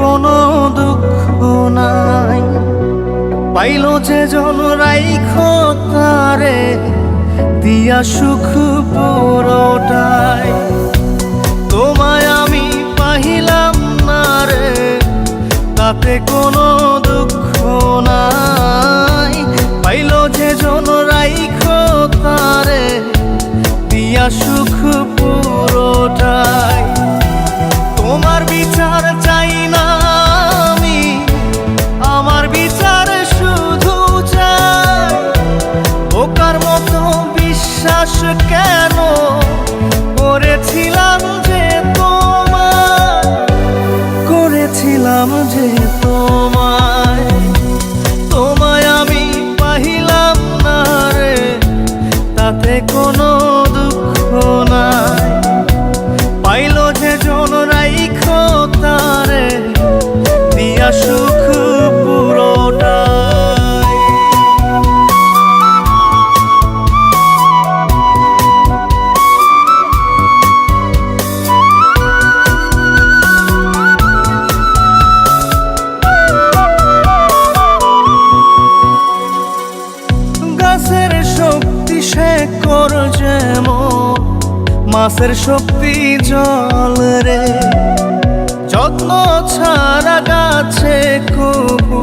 কোনো দুঃখ নাই। পাইল যে জন রাইখো তারে দিয়া সুখ পুরোটাই। তোমায় আমি পাহিলাম না রে, তাতে কোনো দুঃখ নাই। পাইল যে জন রাইখো তারে দিয়া সুখ পুরোটাই। তোমার বিচার চাই না আমি, আমার বিচার শুধু চাই। বোকার মতো বিশ্বাস কেন করেছিলাম যে তোমায়, করেছিলাম যে তোমায়। তোমায় আমি পাহিলাম না রে, তাতে কোনো দুঃখ নাই। পাইল যে জন রাইখো তারে দিয়া সুখ পুরোটাই। গাছের শক্তি শেকড় যেমন, মাছের শক্তি জল রে। যত্ন ছাড়া গাছে কবু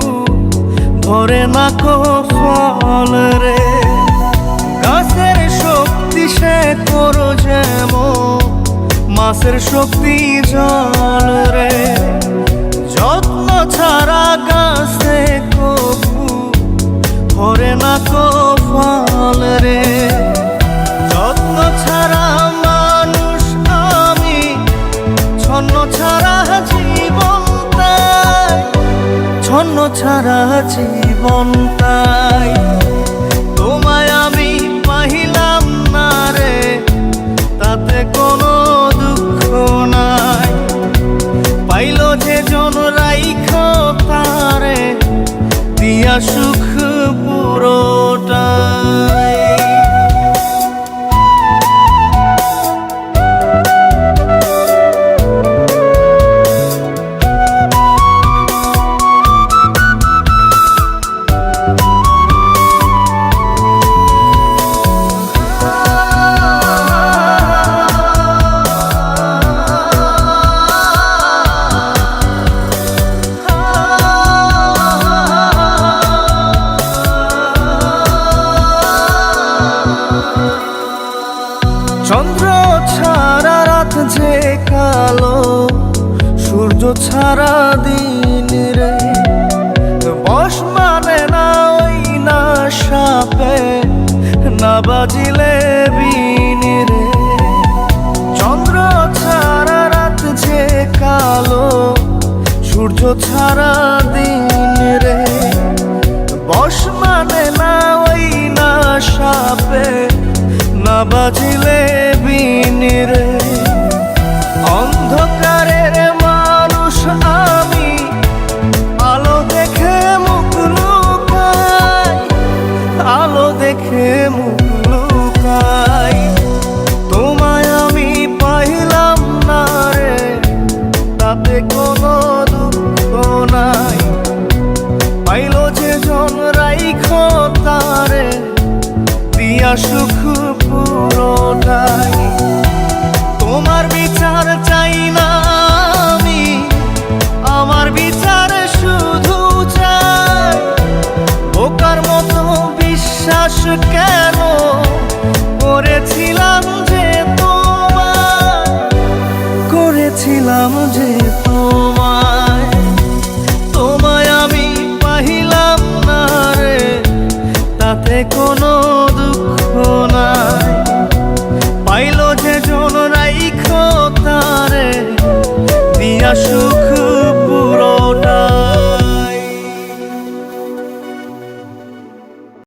ধরে না কো ফল রে। গাছের শক্তি শেকড় যেমন, মাছের শক্তি জল রে। যত্ন ছাড়া গাছে কবু ধরে না কো ফল রে। যত্ন ছাড়া মানুষ আমি, ছন্ন ছাড়া জীবন তাই, ছন্ন ছাড়া জীবন তাই। তোমায় আমি পাহিলাম না রে, তাতে কোনো দুঃখ নাই। পাইল যে জন রাইখো তারে দিয়া সুখ পুরোটাই। চন্দ্র ছাড়া রাত যে কালো, সূর্য ছাড়া দিন রে। বশ মানে না ওই না সাপে, না বাজিলে বিন রে। চন্দ্র ছাড়া রাত যে কালো, সূর্য ছাড়া দিন রে। বশ মানে না ওই না সাপে, না বাজিলে বিন রে। অন্ধকারের মানুষ আমি, আলো দেখে মুখ লুকাই, আলো দেখে মুখ লুকাই। তোমায় আমি পাইলাম না রে, তাতে কোনো দুঃখ নাই। পাইল যে জন রাইখো তারে দিয়া সুখ পুরোটাই। তোমার বিচার চাই না আমি, আমার বিচার শুধু চাই। বোকার মতো বিশ্বাস কেন করেছিলাম যে তোমায়, করেছিলাম যে তোমায়। তোমায় আমি পাহিলাম না রে, তাতে কোনো দুঃখ নাই। পাইল যে জন রাইখো তারে দিয়া সুখ